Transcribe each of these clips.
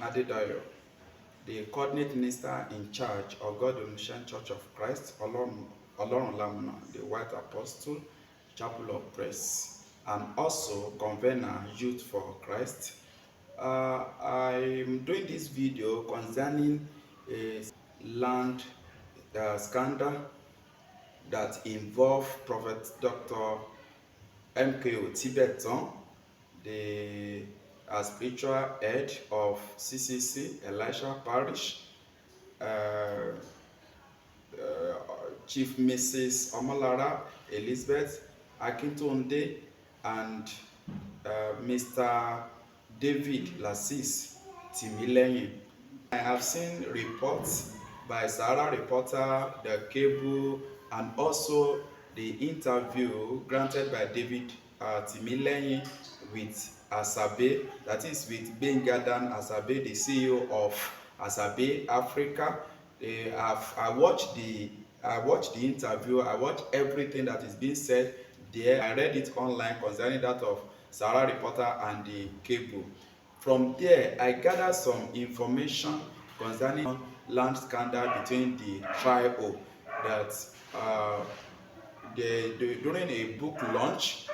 Adedayo, the coordinate minister in charge of God Omniscient Church of Christ, Olorun Lamuna, the White Apostle, Chapel of Praise, and also convener Youth for Christ. I'm doing this video concerning a land scandal that involved Prophet Dr. MKO Tibetan, the spiritual head of CCC, Elisha Parish, uh, Chief Mrs. Omolara Elizabeth Akintonde, and Mr. David Lassis Timileyin. I have seen reports by Sahara Reporter, The Cable, and also the interview granted by David Timileyin with Asabe, that is with Bengadan Asabe, the CEO of Asabe Africa. I watched the interview. I watched everything that is being said there. I read it online concerning that of Sahara Reporter and the Cable. From there, I gathered some information concerning land scandal between the trio that during a book launch,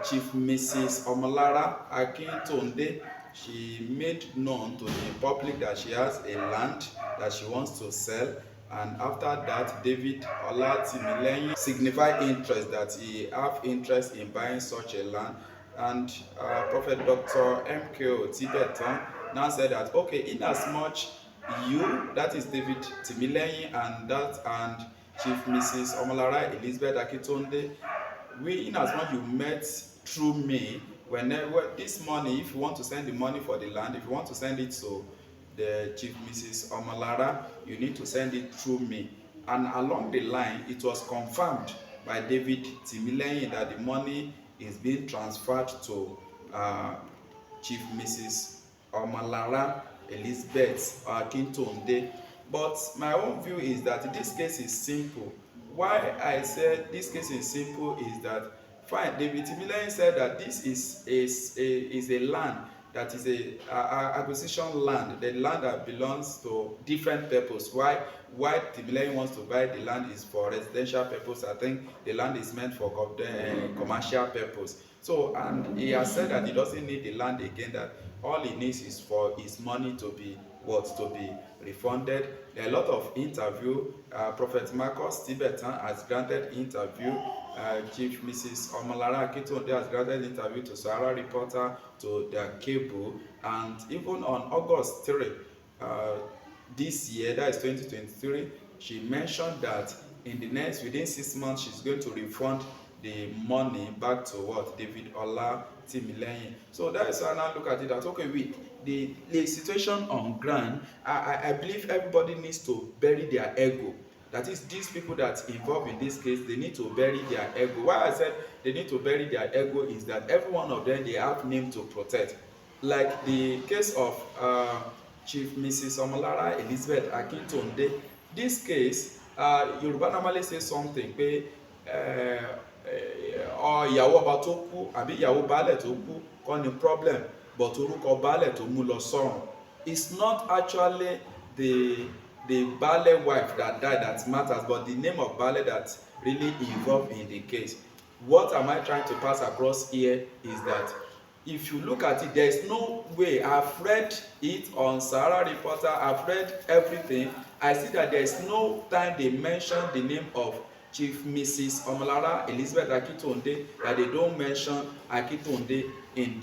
Chief Mrs. Omolara Akintonde, she made known to the public that she has a land that she wants to sell, and after that, David Olatimileyin signified interest that he have interest in buying such a land, and Prophet Dr. MKO Tibetan now said that okay, in as much you, that is David Timileyin, and Chief Mrs. Omolara Elizabeth Akintonde, we, in as much you met through me, whenever this money, if you want to send the money for the land, if you want to send it to the Chief Mrs. Omolara, you need to send it through me. And along the line, it was confirmed by David Timileyin that the money is being transferred to Chief Mrs. Omolara Elizabeth Akintonde. But my own view is that this case is simple. Why I said this case is simple is that, fine, David Timileyin said that this is a land that is a acquisition land, the land that belongs to different purpose. Why Timileyin wants to buy the land is for residential purpose. I think the land is meant for commercial purpose. So, and he has said that he doesn't need the land again, that all he needs is for his money to be refunded. There are a lot of interview. Prophet Marcus Tibetan has granted interview. Chief Mrs. Omolara Akintonde has granted interview to Sahara Reporter, to The Cable, and even on August 3 this year, that is 2023, she mentioned that within 6 months, she's going to refund the money back to David Olatimileyin. So that is how I now look at it, that okay, with the situation on ground, I believe everybody needs to bury their ego. That is, these people that involved in this case, they need to bury their ego. Why I said they need to bury their ego is that every one of them, they have name to protect. Like the case of Chief Mrs. Omolara Elizabeth Akintonde. This case, Yoruba normally say something pé ìyàwó ọba tó kú àbí ìyàwó baálẹ̀ tó kú kọ́ ni problem, but orúkọ baálẹ̀ tó mú lọ sọ́run. It's not actually the baálẹ̀ wife that died that matters, but the name of baálẹ̀ that really involved in the case. What am I trying to pass across here is that if you look at it, there is no way. I've read it on Sahara Reporter, I've read everything. I see that there is no time they mention the name of Chief Mrs. Omolara Elizabeth Akintonde, that they don't mention Akintonde in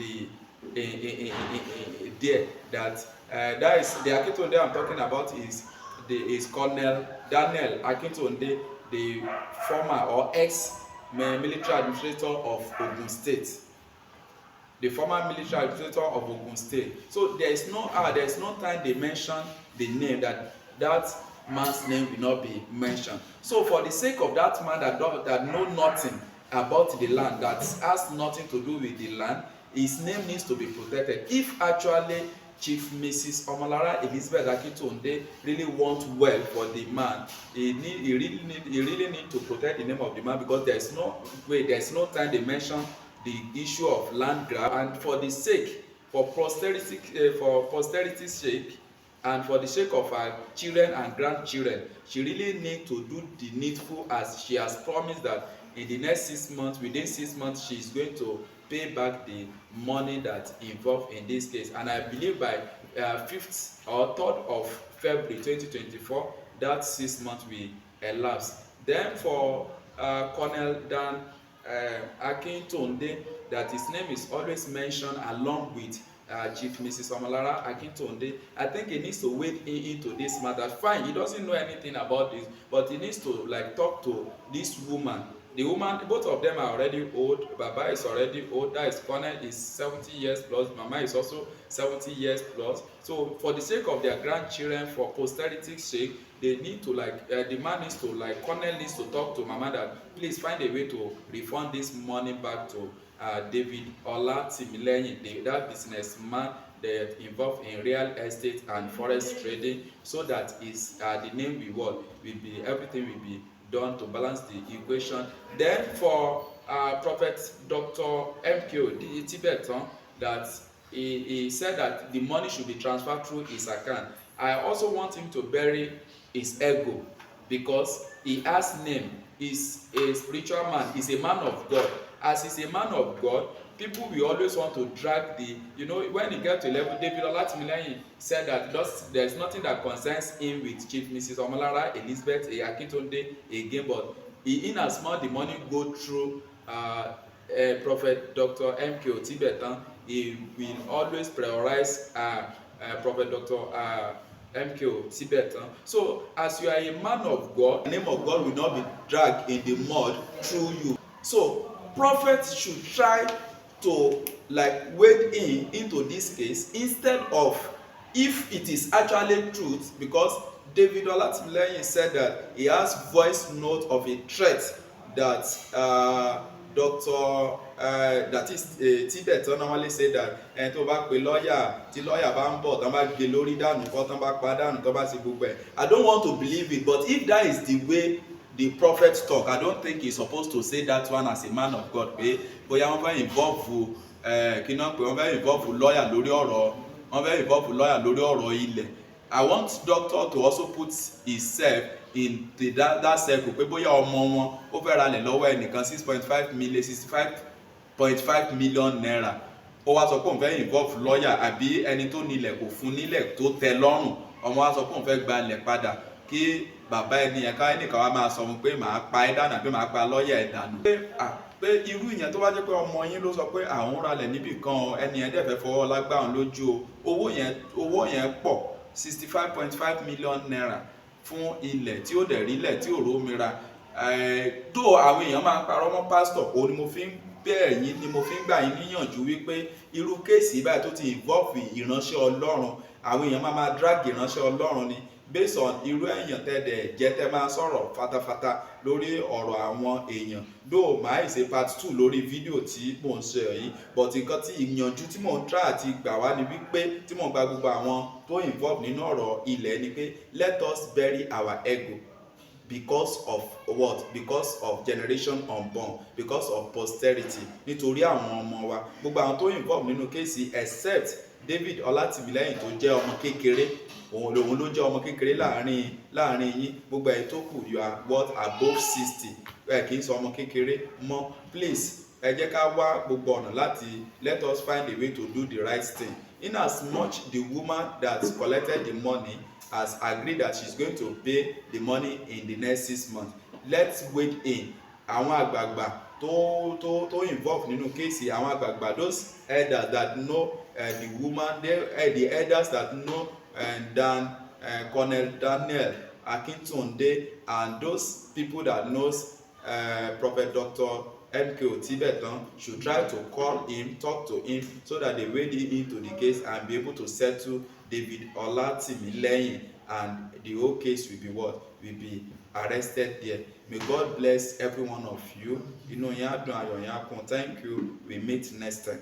there. That is the Akintonde I'm talking about is Colonel Daniel Akintonde, the former or ex-military administrator of Ogun State. The former military administrator of Ogun State. So there is no time they mention the name, that man's name will not be mentioned. So for the sake of that man that know nothing about the land, that has nothing to do with the land, his name needs to be protected. If actually Chief Mrs. Omolara Elizabeth Akintonde really wants well for the man, he really need to protect the name of the man, because there is no time they mention the issue of land grab. And for the sake for posterity's sake, and for the sake of her children and grandchildren, she really need to do the needful, as she has promised that in the next 6 months, within 6 months, she is going to pay back the money that involved in this case. And I believe by 5th or 3rd of February 2024, that 6 months will elapse. Then for Colonel Dan Akintonde, that his name is always mentioned along with Chief Mrs. Omolara Akintonde. I think he needs to wade into this matter. Fine, he doesn't know anything about this, but he needs to like talk to this woman. The woman, both of them are already old. Baba is already old. That is, Colonel is 70 years plus. Mama is also 70 years plus. So for the sake of their grandchildren, for posterity's sake, they need to the man needs to Colonel needs to talk to Mama that please find a way to refund this money back to David Olatimileyin, that businessman that involved in real estate and forest trading, so that is the name will be, everything will be done to balance the equation. Then for Prophet Dr. MKO Tibetan, that he said that the money should be transferred through his account. I also want him to bury his ego, because he has name, is a spiritual man, is a man of God. As he's a man of God, people will always want to drag the, when he get to a level, David Olatimileyin said that there's nothing that concerns him with Chief Mrs. Omolara Elizabeth Akintonde again, but in as much the money go through Prophet Dr. MKO Tibetan, he will always prioritize Prophet Dr. MKO Tibetan. So as you are a man of God, the name of God will not be dragged in the mud through you. So prophets should try to wade into this case, instead of, if it is actually truth, because David Olatimileyin said that he has voice note of a threat that that is Tibetan normally say that ẹni tó bá pe lọ́ọ̀yà, tí lọ́ọ̀yà bá ń bọ̀ tán bá gbé lórí dànù kọ́ tán bá pa dànù tán bá ṣe gbogbo ẹ̀. I don't want to believe it, but if that is the way the prophet talk, I don't think he's supposed to say that one as a man of God. Pé bóyá wọ́n fẹ́ involve kí náà pé wọ́n fẹ́ involve lọ́ọ̀yà lórí ọ̀rọ̀ ilẹ̀. I want doctor to also put himself in that circle, pé bóyá ọmọ wọn ó fẹ́ ralẹ̀ lọ́wọ́ ẹnìkan 65.5 million naira, ó wá sọ pé òun fẹ́ involve lọ́ọ̀yà, àbí ẹni tó nílẹ̀ kò fún nílẹ̀ tó tẹ́ lọ́rùn, ọmọ wa sọ pé òun fẹ́ gba ilẹ̀ padà, kí bàbá ẹni yẹn ká ẹnìkan wá máa sọ fún pé màá pa ẹ́ dànù àbí màá pa lọ́ọ̀yà ẹ̀ dànù. Pé irú ìyẹn tó bá jẹ́ pé ọmọ yín ló sọ pé àwọn ralẹ̀ níbì kan, ẹni yẹn dẹ̀ fẹ́ fọwọ́ lágbá òun lójú o, owó yẹn pọ̀ 65.5 million naira fún ilẹ̀ tí ó dẹ̀ rílẹ̀ tí ò rómìíra. Tó àwọn èèyàn máa ń parọ́ mọ́ pásítọ̀, òun ni mo fi ń bẹ̀ yín, ni mo fi ń gbà yín níyànjú wípé irú kéèsì báyìí tó ti involve ìránṣẹ́ Ọlọ́run, àwọn èèyàn máa drag ìránṣẹ́ Ọlọ́run ni, based on irú èèyàn tẹ́lẹ̀ jẹ́ tẹ́ máa sọ̀rọ̀ fatafata lórí ọ̀rọ̀ àwọn èèyàn. Though máa ṣe part 2 lórí fídíò tí mò ń ṣe yìí, but nǹkan tí ìyànjú tí mò ń try àti gbà wá ni wípé, tí mò ń gba gbogbo àwọn tó involve nínú ọ̀rọ̀ ilẹ̀, ni pé let us bury our ego. Because of what? Because of generation unborn, because of posterity, nítorí àwọn ọmọ wa, gbogbo àwọn tó involve nínú kéèsì except David Olatimileyin tó jẹ́ ọmọ kékeré, òun ló jẹ́ ọmọ kékeré láàrin yín, gbogbo ẹ̀ tó kù you are what, above 60, kì í sọ ọmọ kékeré mọ́. Please ẹ jẹ́ ká wá gbogbo ọ̀nà láti let us find a way to do the right thing. In as much the woman that collected the money has agreed that she's going to pay the money in the next 6 months, let's wait in. Àwọn àgbààgbà tó involve nínú kéèsì, àwọn àgbààgbà, those elders that know the woman, the elders that know Colonel Daniel Akintonde, and those people that knows Prophet Dr. MKO Tibetan should try to call him, talk to him, so that they wade into the case and be able to settle David Olatimileyin, and the whole case will be what? Will be arrested there. May God bless every one of you. Thank you. We meet next time.